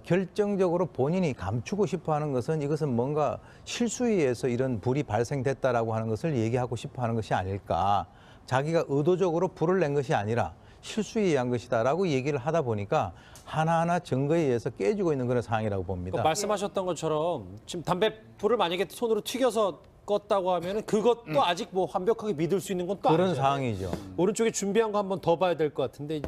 결정적으로 본인이 감추고 싶어하는 것은 이것은 뭔가 실수에 의해서 이런 불이 발생됐다라고 하는 것을 얘기하고 싶어하는 것이 아닐까. 자기가 의도적으로 불을 낸 것이 아니라 실수에 의한 것이다라고 얘기를 하다 보니까 하나하나 증거에 의해서 깨지고 있는 그런 상황이라고 봅니다.
말씀하셨던 것처럼 지금 담배불을 만약에 손으로 튀겨서 껐다고 하면은 그것도 아직 뭐 완벽하게 믿을 수 있는 건 또
그런
아니죠.
상황이죠.
오른쪽에 준비한 거 한번 더 봐야 될 것 같은데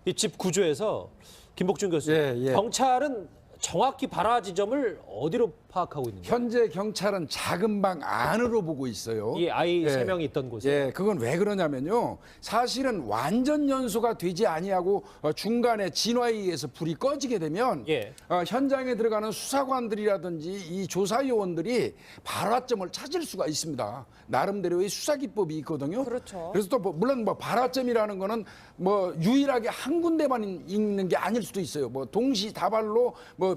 이 집 구조에서 김복준 교수님,
예.
경찰은 정확히 발화 지점을 어디로 파악하고 있는 거예요?
현재 경찰은 작은 방 안으로 보고 있어요.
이 아이
예.
3명이 있던 곳에.
예, 그건 왜 그러냐면요. 사실은 완전 연소가 되지 아니하고 중간에 진화에 의해서 불이 꺼지게 되면
예.
현장에 들어가는 수사관들이라든지 이 조사요원들이 발화점을 찾을 수가 있습니다. 나름대로의 수사 기법이 있거든요.
그렇죠.
그래서 또 물론 발화점이라는 거는 유일하게 한 군데만 있는 게 아닐 수도 있어요. 동시다발로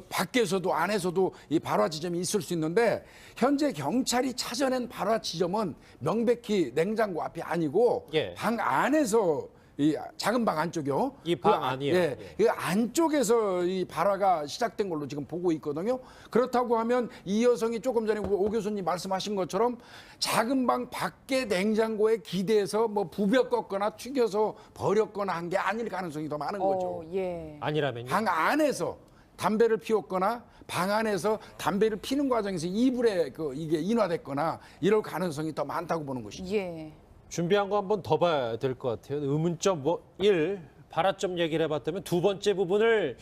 밖에서도 안에서도 이 발화 지점이 있을 수 있는데 현재 경찰이 찾아낸 발화 지점은 명백히 냉장고 앞이 아니고
예.
방 안에서 이 작은 방 안쪽이요.
이 방 안이요.
예, 그 안쪽에서 이 발화가 시작된 걸로 지금 보고 있거든요. 그렇다고 하면 이 여성이 조금 전에 오 교수님 말씀하신 것처럼 작은 방 밖에 냉장고에 기대서 부벼 껐거나 튀겨서 버렸거나 한 게 아닐 가능성이 더 많은 거죠.
예.
아니라면요?
방 안에서 담배를 피웠거나 방 안에서 담배를 피는 과정에서 이불에 이게 인화됐거나 이럴 가능성이 더 많다고 보는 것이죠.
예.
준비한 거 한번 더 봐야 될 것 같아요. 의문점 1, 발화점 얘기를 해봤다면 두 번째 부분을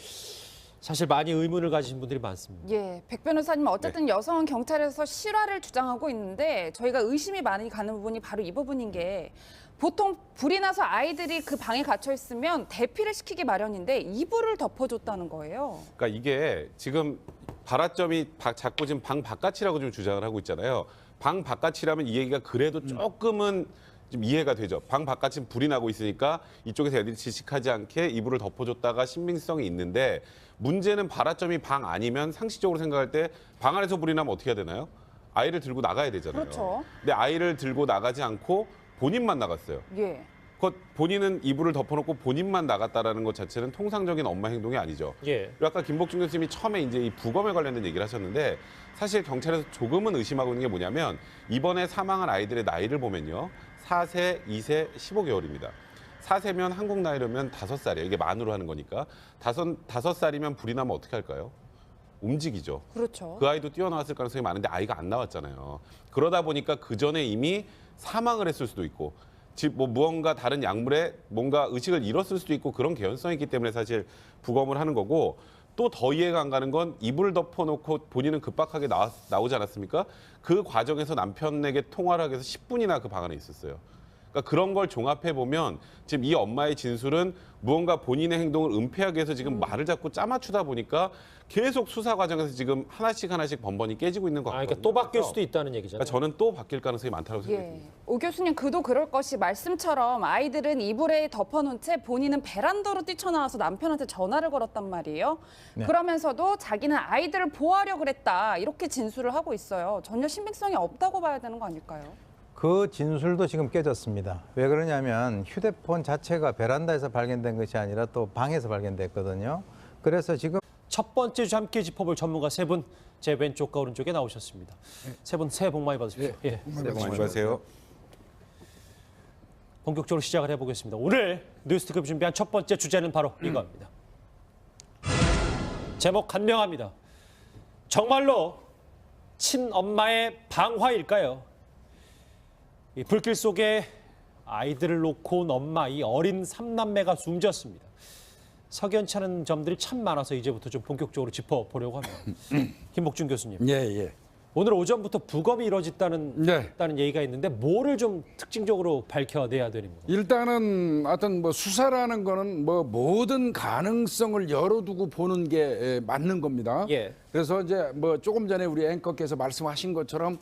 사실 많이 의문을 가지신 분들이 많습니다.
예, 백 변호사님 어쨌든 여성은 경찰에서 실화를 주장하고 있는데 저희가 의심이 많이 가는 부분이 바로 이 부분인 게 보통 불이 나서 아이들이 그 방에 갇혀 있으면 대피를 시키기 마련인데 이불을 덮어줬다는 거예요.
그러니까 이게 지금 발화점이 자꾸 지금 방 바깥이라고 좀 주장을 하고 있잖아요. 방 바깥이라면 이 얘기가 그래도 조금은 좀 이해가 되죠. 방 바깥은 불이 나고 있으니까 이쪽에서 애들이 질식하지 않게 이불을 덮어줬다가 신빙성이 있는데 문제는 발화점이 방 안이면 상식적으로 생각할 때 방 안에서 불이 나면 어떻게 해야 되나요? 아이를 들고 나가야 되잖아요.
그렇죠.
근데 아이를 들고 나가지 않고 본인만 나갔어요.
예.
본인은 이불을 덮어놓고 본인만 나갔다라는 것 자체는 통상적인 엄마 행동이 아니죠.
예.
그리고 아까 김복준 교수님이 처음에 이제 이 부검에 관련된 얘기를 하셨는데 사실 경찰에서 조금은 의심하고 있는 게 뭐냐면 이번에 사망한 아이들의 나이를 보면요. 4세, 2세, 15개월입니다. 4세면 한국 나이로면 5살이에요. 이게 만으로 하는 거니까. 5살이면 불이 나면 어떻게 할까요? 움직이죠.
그렇죠.
그 아이도 뛰어나왔을 가능성이 많은데 아이가 안 나왔잖아요. 그러다 보니까 그 전에 이미 사망을 했을 수도 있고 즉 무언가 다른 약물에 뭔가 의식을 잃었을 수도 있고 그런 개연성이 있기 때문에 사실 부검을 하는 거고 또 더 이해가 안 가는 건 이불을 덮어놓고 본인은 급박하게 나오지 않았습니까? 그 과정에서 남편에게 통화를 하기 위해서 10분이나 그 방 안에 있었어요. 그러니까 그런 걸 종합해 보면 지금 이 엄마의 진술은 무언가 본인의 행동을 은폐하기 위해서 지금 말을 자꾸 짜맞추다 보니까 계속 수사 과정에서 지금 하나씩 번번이 깨지고 있는 것 같아요.
그러니까 또 바뀔 수도 있다는 얘기잖아요.
그러니까 저는 또 바뀔 가능성이 많다고 생각합니다.
예. 오 교수님, 그도 그럴 것이 말씀처럼 아이들은 이불에 덮어놓은 채 본인은 베란다로 뛰쳐나와서 남편한테 전화를 걸었단 말이에요.
네.
그러면서도 자기는 아이들을 보호하려고 그랬다, 이렇게 진술을 하고 있어요. 전혀 신빙성이 없다고 봐야 되는 거 아닐까요?
그 진술도 지금 깨졌습니다. 왜 그러냐면 휴대폰 자체가 베란다에서 발견된 것이 아니라 또 방에서 발견됐거든요. 그래서 지금
첫 번째 주 함께 짚어볼 전문가 세 분 제 왼쪽과 오른쪽에 나오셨습니다. 세 분 새해 복 많이 받으십시오. 예.
새해 복 많이 받으세요.
본격적으로 시작을 해보겠습니다. 오늘 뉴스특급 준비한 첫 번째 주제는 바로 이겁니다. 제목 간명합니다. 정말로 친엄마의 방화일까요? 이 불길 속에 아이들을 놓고 온 엄마, 이 어린 삼남매가 숨졌습니다. 석연치 않은 점들이 참 많아서 이제부터 좀 본격적으로 짚어보려고 합니다. 김복준 교수님.
예.
오늘 오전부터 부검이 이뤄졌다는
네.
얘기가 있는데 뭐를 좀 특징적으로 밝혀내야 되는 겁니까?
일단은 어떤 뭐 수사라는 거는 뭐 모든 가능성을 열어두고 보는 게 맞는 겁니다.
예.
그래서 이제 뭐 조금 전에 우리 앵커께서 말씀하신 것처럼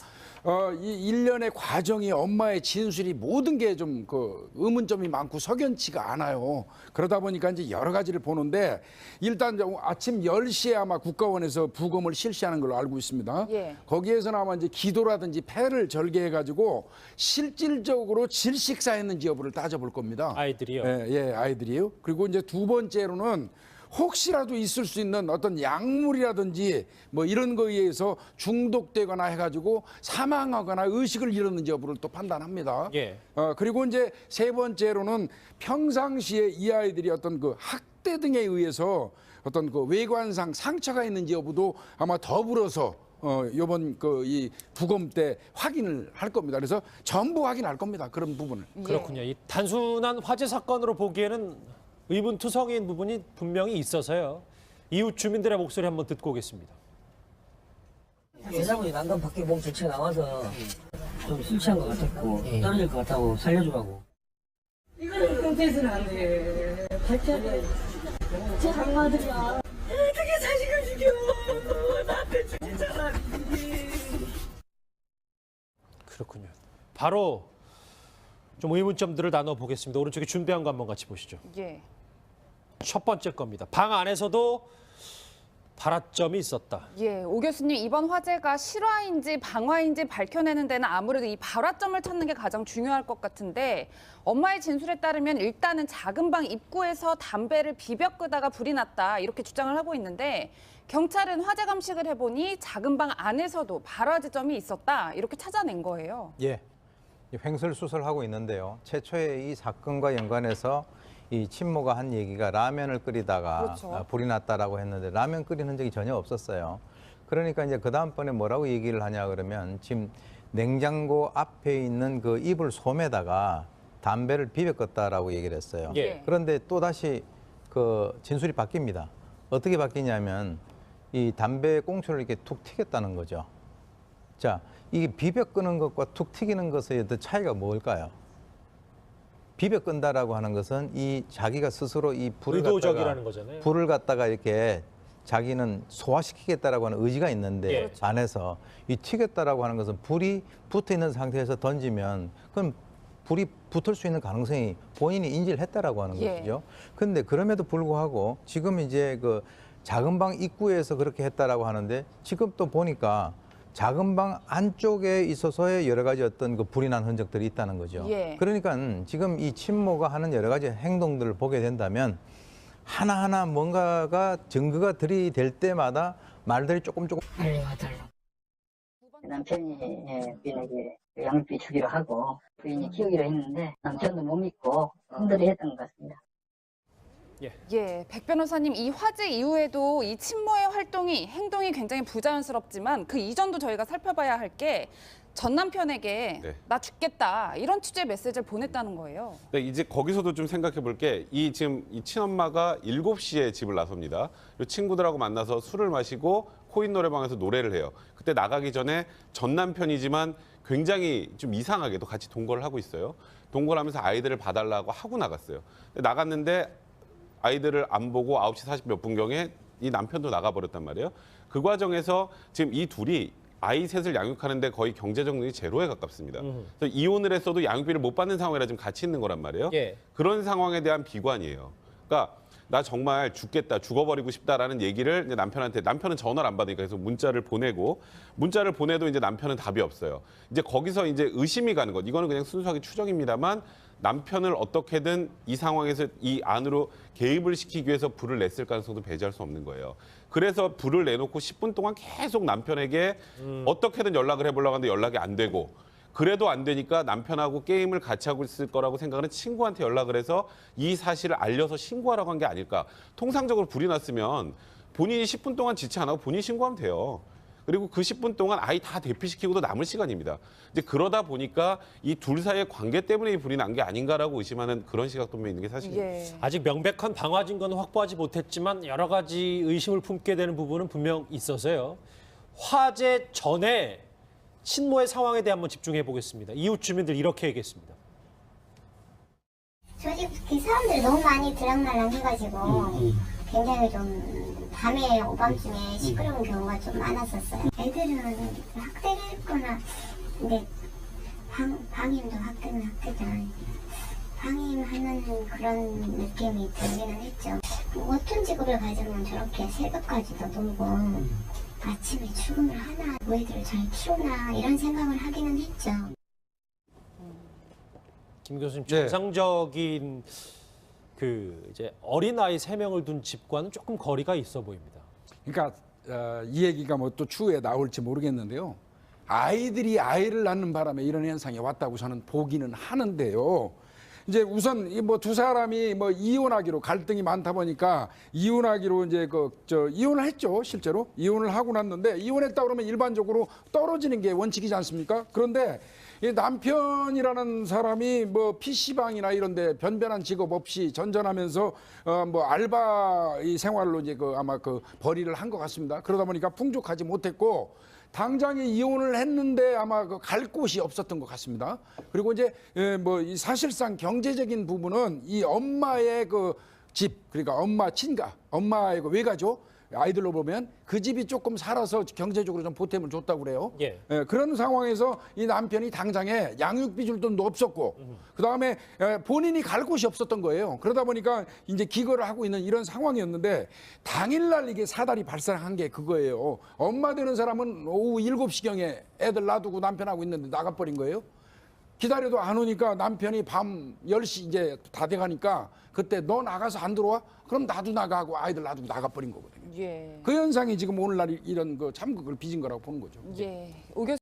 이 일련의 과정이 엄마의 진술이 모든 게 좀 그 의문점이 많고 석연치가 않아요. 그러다 보니까 이제 여러 가지를 보는데 일단 아침 10시에 아마 국가원에서 부검을 실시하는 걸로 알고 있습니다.
예.
거기에서는 아마 이제 기도라든지 폐를 절개해가지고 실질적으로 질식사했는지 여부를 따져볼 겁니다.
아이들이요?
예, 아이들이요. 그리고 이제 두 번째로는 혹시라도 있을 수 있는 어떤 약물이라든지 뭐 이런 거에 의해서 중독되거나 해가지고 사망하거나 의식을 잃었는지 여부를 또 판단합니다.
예.
그리고 이제 세 번째로는 평상시에 이 아이들이 어떤 그 학대 등에 의해서 어떤 그 외관상 상처가 있는지 여부도 아마 더불어서 이번 그 이 부검 때 확인을 할 겁니다. 그래서 전부 확인할 겁니다. 그런 부분을.
그렇군요. 이 단순한 화재 사건으로 보기에는 의문투성인 부분이 분명히 있어서요. 이웃 주민들의 목소리 한번 듣고 오겠습니다.
여자분이 난간 밖에 몸 전체가 나와서 좀 술 취한 것 같았고 떨어질 것 같다고 살려주라고. 이거는 경찰서는 안 돼. 발전해. 제 강아들이야. 어떻게 자식을 죽여. 나한테 죽인 사람이.
그렇군요. 바로 좀 의문점들을 나눠보겠습니다. 오른쪽에 준비한 거 한번 같이 보시죠.
예.
첫 번째 겁니다. 방 안에서도 발화점이 있었다.
예, 오 교수님, 이번 화재가 실화인지 방화인지 밝혀내는 데는 아무래도 이 발화점을 찾는 게 가장 중요할 것 같은데, 엄마의 진술에 따르면 일단은 작은 방 입구에서 담배를 비벼 끄다가 불이 났다, 이렇게 주장을 하고 있는데, 경찰은 화재 감식을 해보니 작은 방 안에서도 발화 지점이 있었다, 이렇게 찾아낸 거예요.
예, 횡설수설하고 있는데요. 최초에 이 사건과 연관해서 이 친모가 한 얘기가 라면을 끓이다가
그렇죠.
불이 났다라고 했는데 라면 끓이는 흔적이 전혀 없었어요. 그러니까 이제 그 다음번에 뭐라고 얘기를 하냐 그러면 지금 냉장고 앞에 있는 그 이불 솜에다가 담배를 비벼 껐다라고 얘기를 했어요.
예.
그런데 또 다시 그 진술이 바뀝니다. 어떻게 바뀌냐면 이 담배 꽁초를 이렇게 툭 튀겼다는 거죠. 자, 이게 비벼 끄는 것과 툭 튀기는 것의 차이가 뭘까요? 비벼 끈다라고 하는 것은 이 자기가 스스로 이 불을
의도적이라는 거잖아요.
불을 갖다가 이렇게 자기는 소화시키겠다라고 하는 의지가 있는데
예.
안에서 이 튀겼다라고 하는 것은 불이 붙어 있는 상태에서 던지면 그럼 불이 붙을 수 있는 가능성이 본인이 인지를 했다라고 하는
예.
것이죠. 그런데 그럼에도 불구하고 지금 이제 그 작은 방 입구에서 그렇게 했다라고 하는데 지금 또 보니까 작은 방 안쪽에 있어서의 여러 가지 어떤 그 불이 난 흔적들이 있다는 거죠.
예.
그러니까 지금 이 친모가 하는 여러 가지 행동들을 보게 된다면 하나하나 뭔가가 증거가 들이댈 때마다 말들이 조금
빨리 와달라.
남편이 부인에게 양육비 주기로 하고 부인이 키우기로 했는데 남편도 못 믿고 흔들이 했던 것 같습니다.
예, 백 변호사님, 이 화재 이후에도 이 친모의 행동이 굉장히 부자연스럽지만 그 이전도 저희가 살펴봐야 할 게 전 남편에게
네.
나 죽겠다, 이런 취지의 메시지를 보냈다는 거예요.
근데 이제 거기서도 좀 생각해 볼 게 지금 이 친엄마가 7시에 집을 나섭니다. 그리고 친구들하고 만나서 술을 마시고 코인 노래방에서 노래를 해요. 그때 나가기 전에 전 남편이지만 굉장히 좀 이상하게도 같이 동거를 하고 있어요. 동거하면서 아이들을 봐달라고 하고 나갔어요. 근데 나갔는데 아이들을 안 보고 9시 40 몇 분경에 이 남편도 나가버렸단 말이에요. 그 과정에서 지금 이 둘이 아이 셋을 양육하는데 거의 경제적 능력이 제로에 가깝습니다. 그래서 이혼을 했어도 양육비를 못 받는 상황이라 지금 같이 있는 거란 말이에요.
예.
그런 상황에 대한 비관이에요. 그러니까 나 정말 죽겠다, 죽어버리고 싶다라는 얘기를 이제 남편한테, 남편은 전화를 안 받으니까 계속 문자를 보내고, 문자를 보내도 이제 남편은 답이 없어요. 이제 거기서 이제 의심이 가는 것. 이거는 그냥 순수하게 추정입니다만 남편을 어떻게든 이 상황에서 이 안으로 개입을 시키기 위해서 불을 냈을 가능성도 배제할 수 없는 거예요. 그래서 불을 내놓고 10분 동안 계속 남편에게 어떻게든 연락을 해보려고 하는데 연락이 안 되고, 그래도 안 되니까 남편하고 게임을 같이 하고 있을 거라고 생각하는 친구한테 연락을 해서 이 사실을 알려서 신고하라고 한 게 아닐까. 통상적으로 불이 났으면 본인이 10분 동안 지체 안 하고 본인이 신고하면 돼요. 그리고 그 10분 동안 아이 다 대피시키고도 남을 시간입니다. 이제 그러다 보니까 이 둘 사이의 관계 때문에 이 불이 난 게 아닌가라고 의심하는 그런 시각도 있는 게 사실입니다.
예.
아직 명백한 방화 증거는 확보하지 못했지만 여러 가지 의심을 품게 되는 부분은 분명 있어서요. 화재 전에 친모의 상황에 대해 한번 집중해 보겠습니다. 이웃 주민들 이렇게 얘기했습니다.
솔직히 사람들이 너무 많이 들락날락 해가지고 굉장히 좀 밤에 오밤중에 시끄러운 경우가 좀 많았었어요. 애들은 학대했거나, 근데 방임도 학대는 학대죠. 방임하는 그런 느낌이 들기는 했죠. 어떤 직업을 가지면 저렇게 새벽까지도 놀고 아침에 출근을 하나, 뭐 애들을 잘 키우나 이런 생각을 하기는 했죠.
김 교수님,
네.
정상적인 그 이제 어린 아이 3명을 둔 집과는 조금 거리가 있어 보입니다.
그러니까 이 얘기가 뭐 또 추후에 나올지 모르겠는데요. 아이들이 아이를 낳는 바람에 이런 현상이 왔다고 저는 보기는 하는데요. 이제 우선 이 뭐 두 사람이 뭐 이혼하기로 갈등이 많다 보니까 이혼하기로 이제 이혼을 했죠. 실제로 이혼을 하고 났는데, 이혼했다 그러면 일반적으로 떨어지는 게 원칙이지 않습니까? 그런데 이 남편이라는 사람이 뭐 PC방이나 이런데 변변한 직업 없이 전전하면서 뭐 알바 이 생활로 이제 아마 벌이를 한 것 같습니다. 그러다 보니까 풍족하지 못했고, 당장에 이혼을 했는데 아마 갈 곳이 없었던 것 같습니다. 그리고 이제 뭐 이 사실상 경제적인 부분은 이 엄마의 집, 그러니까 엄마 친가, 엄마의 외가죠. 아이들로 보면 그 집이 조금 살아서 경제적으로 좀 보탬을 줬다고 그래요.
예.
그런 상황에서 이 남편이 당장에 양육비 줄 돈도 없었고, 그다음에 본인이 갈 곳이 없었던 거예요. 그러다 보니까 이제 기거를 하고 있는 이런 상황이었는데, 당일날 이게 사달이 발생한 게 그거예요. 엄마 되는 사람은 오후 7시경에 애들 놔두고 남편하고 있는데 나가버린 거예요. 기다려도 안 오니까 남편이 밤 10시 이제 다 돼가니까 그때 너 나가서 안 들어와? 그럼 나도 나가고 아이들 놔두고 나가버린 거거든요.
예.
그 현상이 지금 오늘날 이런 참극을 빚은 거라고 보는 거죠.
예. 오 교수